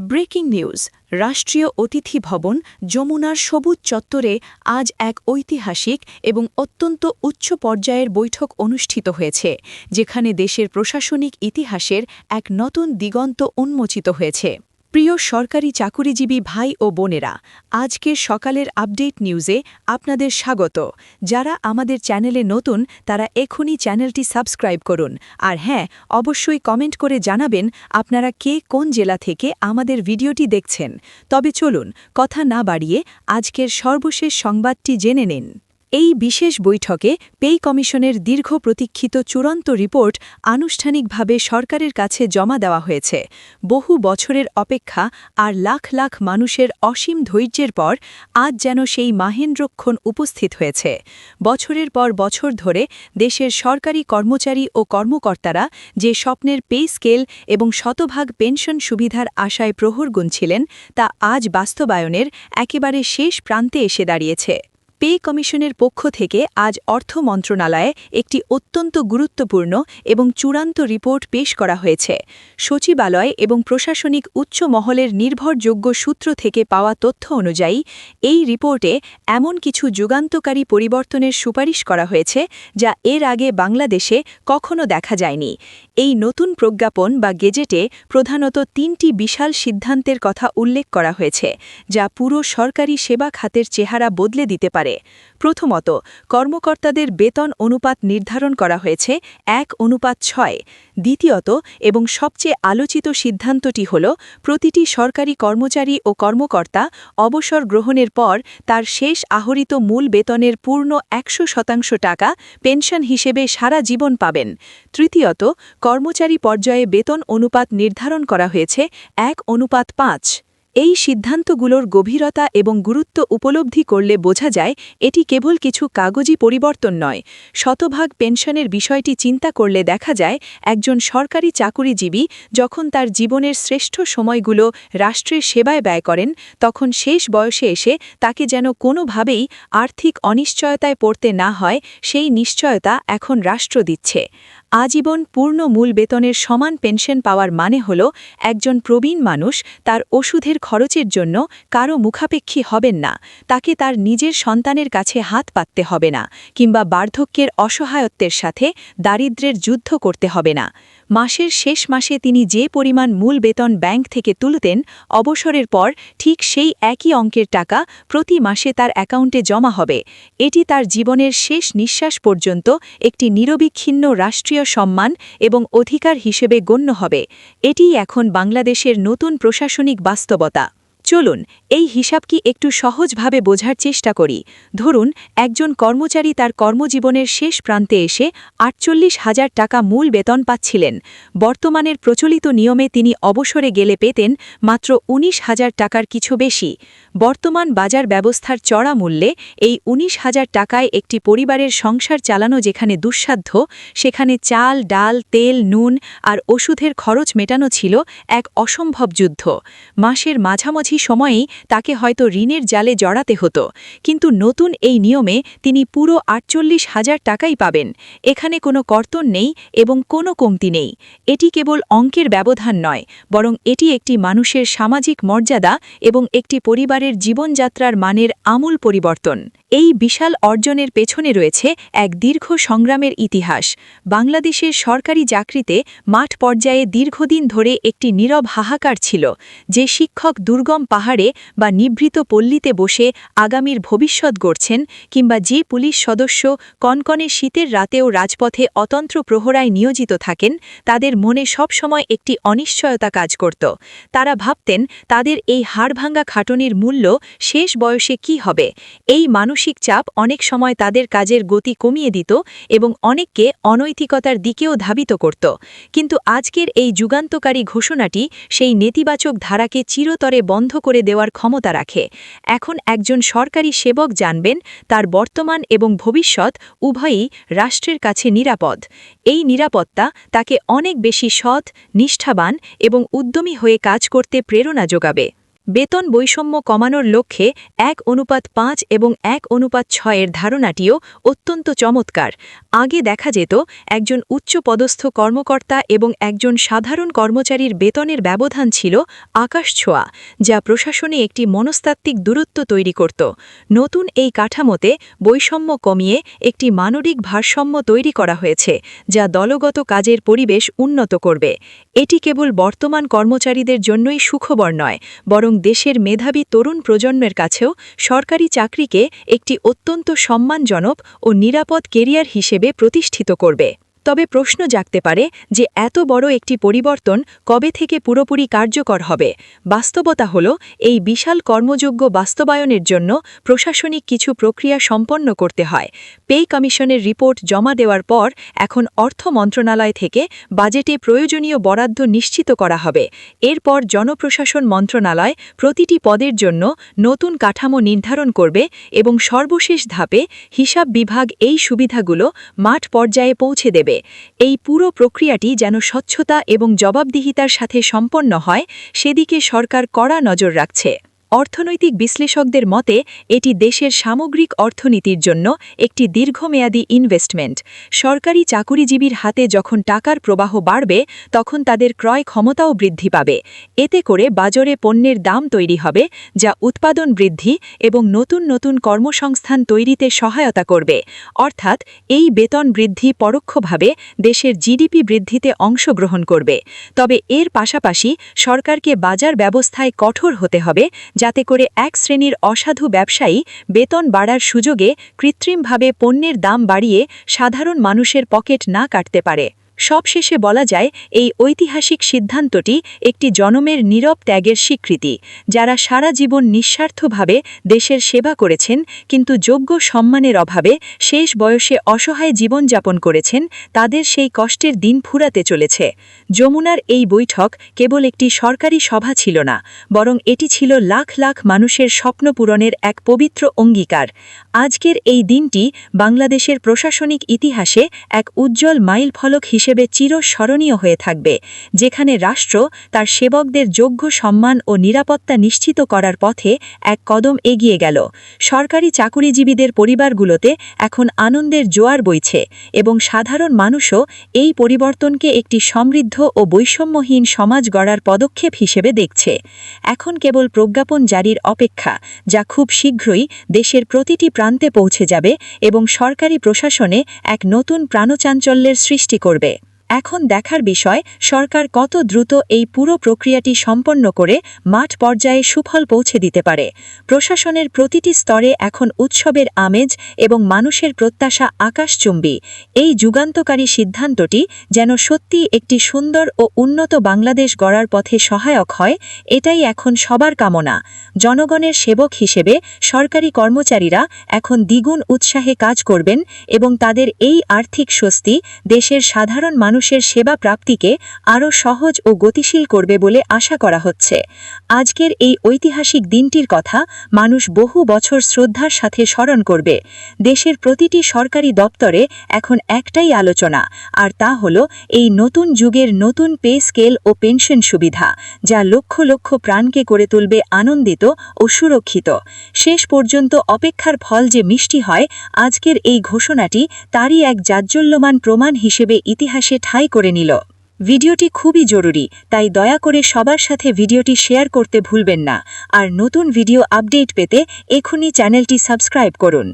Breaking news রাষ্ট্রীয় অতিথি ভবন যমুনার সবুজ চত্বরে আজ এক ঐতিহাসিক এবং অত্যন্ত উচ্চ পর্যায়ের বৈঠক অনুষ্ঠিত হয়েছে যেখানে দেশের প্রশাসনিক ইতিহাসের এক নতুন দিগন্ত উন্মোচিত হয়েছে। প্রিয় সরকারি চাকুরিজীবী ভাই ও বোনেরা, আজকের সকালের আপডেট নিউজে আপনাদের স্বাগত। যারা আমাদের চ্যানেলে নতুন তারা এখনই চ্যানেলটি সাবস্ক্রাইব করুন, আর হ্যাঁ, অবশ্যই কমেন্ট করে জানাবেন আপনারা কে কোন জেলা থেকে আমাদের ভিডিওটি দেখছেন। তবে চলুন কথা না বাড়িয়ে আজকের সর্বশেষ সংবাদটি জেনে নিন। এই বিশেষ বৈঠকে পেই কমিশনের দীর্ঘ প্রতীক্ষিত চূড়ান্ত রিপোর্ট আনুষ্ঠানিকভাবে সরকারের কাছে জমা দেওয়া হয়েছে। বহু বছরের অপেক্ষা আর লাখ লাখ মানুষের অসীম ধৈর্যের পর আজ যেন সেই মাহেন্দ্রক্ষণ উপস্থিত হয়েছে। বছরের পর বছর ধরে দেশের সরকারি কর্মচারী ও কর্মকর্তারা যে স্বপ্নের পে স্কেল এবং শতভাগ পেনশন সুবিধার আশায় প্রহর গুনছিলেন, তা আজ বাস্তবায়নের একেবারে শেষ প্রান্তে এসে দাঁড়িয়েছে। পে কমিশনের পক্ষ থেকে আজ অর্থ মন্ত্রণালয়ে একটি অত্যন্ত গুরুত্বপূর্ণ এবং চূড়ান্ত রিপোর্ট পেশ করা হয়েছে। সচিবালয় এবং প্রশাসনিক উচ্চ মহলের নির্ভরযোগ্য সূত্র থেকে পাওয়া তথ্য অনুযায়ী এই রিপোর্টে এমন কিছু যুগান্তকারী পরিবর্তনের সুপারিশ করা হয়েছে যা এর আগে বাংলাদেশে কখনো দেখা যায়নি। এই নতুন প্রজ্ঞাপন বা গেজেটে প্রধানত তিনটি বিশাল সিদ্ধান্তের কথা উল্লেখ করা হয়েছে যা পুরো সরকারি সেবা খাতের চেহারা বদলে দিতে পারে। প্রথমত, কর্মকর্তাদের বেতন অনুপাত নির্ধারণ করা হয়েছে 1:6। দ্বিতীয়ত এবং সবচেয়ে আলোচিত সিদ্ধান্তটি হল প্রতিটি সরকারি কর্মচারী ও কর্মকর্তা অবসর গ্রহণের পর তার শেষ আহরিত মূল বেতনের পূর্ণ 100% টাকা পেনশন হিসেবে সারা জীবন পাবেন। তৃতীয়ত, কর্মচারী পর্যায়ে বেতন অনুপাত নির্ধারণ করা হয়েছে 1:5। এই সিদ্ধান্তগুলোর গভীরতা এবং গুরুত্ব উপলব্ধি করলে বোঝা যায় এটি কেবল কিছু কাগজি পরিবর্তন নয়। শতভাগ পেনশনের বিষয়টি চিন্তা করলে দেখা যায় একজন সরকারি চাকুরিজীবী যখন তার জীবনের শ্রেষ্ঠ সময়গুলো রাষ্ট্রের সেবায় ব্যয় করেন, তখন শেষ বয়সে এসে তাকে যেন কোনোভাবেই আর্থিক অনিশ্চয়তায় পড়তে না হয়, সেই নিশ্চয়তা এখন রাষ্ট্র দিচ্ছে। আজীবন পূর্ণ মূল বেতনের সমান পেনশন পাওয়ার মানে হল একজন প্রবীণ মানুষ তার ওষুধের খরচের জন্য কারও মুখাপেক্ষী হবেন না, তাকে তার নিজের সন্তানের কাছে হাত পাততে হবে না, কিংবা বার্ধক্যের অসহায়ত্বের সাথে দারিদ্র্যের যুদ্ধ করতে হবে না। মাসের শেষ মাসে তিনি যে পরিমাণ মূল বেতন ব্যাংক থেকে তুলতেন, অবসরের পর ঠিক সেই একই অঙ্কের টাকা প্রতি মাসে তার অ্যাকাউন্টে জমা হবে। এটি তার জীবনের শেষ নিঃশ্বাস পর্যন্ত একটি নিরবিচ্ছিন্ন রাষ্ট্রীয় সম্মান এবং অধিকার হিসেবে গণ্য হবে। এটিই এখন বাংলাদেশের নতুন প্রশাসনিক বাস্তবতা। চলুন এই হিসাব কি একটু সহজভাবে বোঝার চেষ্টা করি। ধরুন একজন কর্মচারী তার কর্মজীবনের শেষ প্রান্তে এসে 48,000 টাকা মূল বেতন পাচ্ছিলেন। বর্তমানের প্রচলিত নিয়মে তিনি অবসরে গেলে পেতেন মাত্র 19,000 টাকার কিছু বেশি। বর্তমান বাজার ব্যবস্থার চড়া মূল্যে এই 19,000 টাকায় একটি পরিবারের সংসার চালানো যেখানে দুঃসাধ্য, সেখানে চাল, ডাল, তেল, নুন আর ওষুধের খরচ মেটানো ছিল এক অসম্ভব যুদ্ধ। মাসের মাঝামাঝি সময়েই তাকে হয়তো ঋণের জালে জড়াতে হতো, কিন্তু নতুন এই নিয়মে তিনি পুরো 48,000 টাকাই পাবেন। এখানে কোনো কর্তন নেই এবং কোনো কমতি নেই। এটি কেবল অঙ্কের ব্যবধান নয়, বরং এটি একটি মানুষের সামাজিক মর্যাদা এবং একটি পরিবারের জীবনযাত্রার মানের আমূল পরিবর্তন। এই বিশাল অর্জনের পেছনে রয়েছে এক দীর্ঘ সংগ্রামের ইতিহাস। বাংলাদেশের সরকারি চাকরিতে মাঠ পর্যায়ে দীর্ঘদিন ধরে একটি নীরব হাহাকার ছিল। যে শিক্ষক দুর্গম পাহাড়ে বা নিভৃত পল্লীতে বসে আগামীর ভবিষ্যৎ গড়ছেন, কিংবা যে পুলিশ সদস্য কনকনে শীতের রাতেও রাজপথে অতন্ত্র প্রহরায় নিয়োজিত থাকেন, তাদের মনে সবসময় একটি অনিশ্চয়তা কাজ করত। তারা ভাবতেন তাদের এই হাড়ভাঙ্গা খাটনির মূল্য শেষ বয়সে কি হবে। এই মানসিক চাপ অনেক সময় তাদের কাজের গতি কমিয়ে দিত এবং অনেককে অনৈতিকতার দিকেও ধাবিত করত। কিন্তু আজকের এই যুগান্তকারী ঘোষণাটি সেই নেতিবাচক ধারাকে চিরতরে বন্ধ করে দেওয়ার ক্ষমতা রাখে। এখন একজন সরকারি সেবক জানবেন তার বর্তমান এবং ভবিষ্যৎ উভয়ই রাষ্ট্রের কাছে নিরাপদ। এই নিরাপত্তা তাকে অনেক বেশি সৎ, নিষ্ঠাবান এবং উদ্যমী হয়ে কাজ করতে প্রেরণা যোগাবে। বেতন বৈষম্য কমানোর লক্ষ্যে 1:5 এবং 1:6 ধারণাটিও অত্যন্ত চমৎকার। আগে দেখা যেত একজন উচ্চপদস্থ কর্মকর্তা এবং একজন সাধারণ কর্মচারীর বেতনের ব্যবধান ছিল আকাশছোঁয়া, যা প্রশাসনে একটি মনস্তাত্ত্বিক দূরত্ব তৈরি করত। নতুন এই কাঠামোতে বৈষম্য কমিয়ে একটি মানবিক ভারসাম্য তৈরি করা হয়েছে, যা দলগত কাজের পরিবেশ উন্নত করবে। এটি কেবল বর্তমান কর্মচারীদের জন্যই সুখবর নয়, বরং দেশের মেধাবী তরুণ প্রজন্মের কাছেও সরকারি চাকরিকে একটি অত্যন্ত সম্মানজনক ও নিরাপদ কেরিয়ার হিসেবে প্রতিষ্ঠিত করবে। তবে প্রশ্ন জাগতে পারে যে এত বড় একটি পরিবর্তন কবে থেকে পুরোপুরি কার্যকর হবে। বাস্তবতা হল, এই বিশাল কর্মযোগ্য বাস্তবায়নের জন্য প্রশাসনিক কিছু প্রক্রিয়া সম্পন্ন করতে হয়। পে কমিশনের রিপোর্ট জমা দেওয়ার পর এখন অর্থ মন্ত্রণালয় থেকে বাজেটে প্রয়োজনীয় বরাদ্দ নিশ্চিত করা হবে। এরপর জনপ্রশাসন মন্ত্রণালয় প্রতিটি পদের জন্য নতুন কাঠামো নির্ধারণ করবে এবং সর্বশেষ ধাপে হিসাব বিভাগ এই সুবিধাগুলো মাঠ পর্যায়ে পৌঁছে দেবে। এই পুরো প্রক্রিয়াটি যেন স্বচ্ছতা এবং জবাবদিহিতার সাথে সম্পন্ন হয়, সেদিকে সরকার কড়া নজর রাখছে। অর্থনৈতিক বিশ্লেষকদের মতে এটি দেশের সামগ্রিক অর্থনীতির জন্য একটি দীর্ঘমেয়াদী ইনভেস্টমেন্ট। সরকারি চাকুরিজীবীর হাতে যখন টাকার প্রবাহ বাড়বে, তখন তাদের ক্রয় ক্ষমতাও বৃদ্ধি পাবে। এতে করে বাজারে পণ্যের দাম তৈরি হবে, যা উৎপাদন বৃদ্ধি এবং নতুন নতুন কর্মসংস্থান তৈরিতে সহায়তা করবে। অর্থাৎ এই বেতন বৃদ্ধি পরোক্ষভাবে দেশের জিডিপি বৃদ্ধিতে অংশগ্রহণ করবে। তবে এর পাশাপাশি সরকারকে বাজার ব্যবস্থায় কঠোর হতে হবে, যাতে করে এক শ্রেণীর অসাধু ব্যবসায়ী বেতন বাড়ার সুযোগে কৃত্রিমভাবে পণ্যের দাম বাড়িয়ে সাধারণ মানুষের পকেট না কাটতে পারে। সবশেষে বলা যায়, এই ঐতিহাসিক সিদ্ধান্তটি একটি জনমের নীরব ত্যাগের স্বীকৃতি। যারা সারা জীবন নিঃস্বার্থভাবে দেশের সেবা করেছেন কিন্তু যোগ্য সম্মানের অভাবে শেষ বয়সে অসহায় জীবনযাপন করেছেন, তাদের সেই কষ্টের দিন ফুরাতে চলেছে। যমুনার এই বৈঠক কেবল একটি সরকারি সভা ছিল না, বরং এটি ছিল লাখ লাখ মানুষের স্বপ্ন পূরণের এক পবিত্র অঙ্গীকার। আজকের এই দিনটি বাংলাদেশের প্রশাসনিক ইতিহাসে এক উজ্জ্বল মাইলফলক হিসেবে চিরস্মরণীয় হয়ে থাকবে, যেখানে রাষ্ট্র তার সেবকদের যোগ্য সম্মান ও নিরাপত্তা নিশ্চিত করার পথে এক কদম এগিয়ে গেল। সরকারি চাকুরিজীবীদের পরিবারগুলোতে এখন আনন্দের জোয়ার বইছে এবং সাধারণ মানুষও এই পরিবর্তনকে একটি সমৃদ্ধ ও বৈষম্যহীন সমাজ গড়ার পদক্ষেপ হিসেবে দেখছে। এখন কেবল প্রজ্ঞাপন জারির অপেক্ষা, যা খুব শীঘ্রই দেশের প্রতিটি প্রান্তে পৌঁছে যাবে এবং সরকারি প্রশাসনে এক নতুন প্রাণচাঞ্চল্যের সৃষ্টি করবে। এখন দেখার বিষয়, সরকার কত দ্রুত এই পুরো প্রক্রিয়াটি সম্পন্ন করে মাঠ পর্যায়ে সুফল পৌঁছে দিতে পারে। প্রশাসনের প্রতিটি স্তরে এখন উৎসবের আমেজ এবং মানুষের প্রত্যাশা আকাশচুম্বী। এই যুগান্তকারী সিদ্ধান্তটি যেন সত্যি একটি সুন্দর ও উন্নত বাংলাদেশ গড়ার পথে সহায়ক হয়, এটাই এখন সবার কামনা। জনগণের সেবক হিসেবে সরকারি কর্মচারীরা এখন দ্বিগুণ উৎসাহে কাজ করবেন এবং তাদের এই আর্থিক স্বস্তি দেশের সাধারণ মানুষের সেবা প্রাপ্তিকে আরও সহজ ও গতিশীল করবে বলে আশা করা হচ্ছে। আজকের এই ঐতিহাসিক দিনটির কথা মানুষ বহু বছর শ্রদ্ধার সাথে স্মরণ করবে। দেশের প্রতিটি সরকারি দপ্তরে এখন একটাই আলোচনা, আর তা হল এই নতুন যুগের নতুন পে স্কেল ও পেনশন সুবিধা, যা লক্ষ লক্ষ প্রাণকে করে তুলবে আনন্দিত ও সুরক্ষিত। শেষ পর্যন্ত অপেক্ষার ফল যে মিষ্টি হয়, আজকের এই ঘোষণাটি তারই এক জাজ্জল্যমান প্রমাণ হিসেবে ইতিহাসে ঠাঁই করে নিল। ভিডিওটি খুবই জরুরি, তাই দয়া করে সবার সাথে ভিডিওটি শেয়ার করতে ভুলবেন না। আর নতুন ভিডিও আপডেট পেতে এখনই চ্যানেলটি সাবস্ক্রাইব করুন।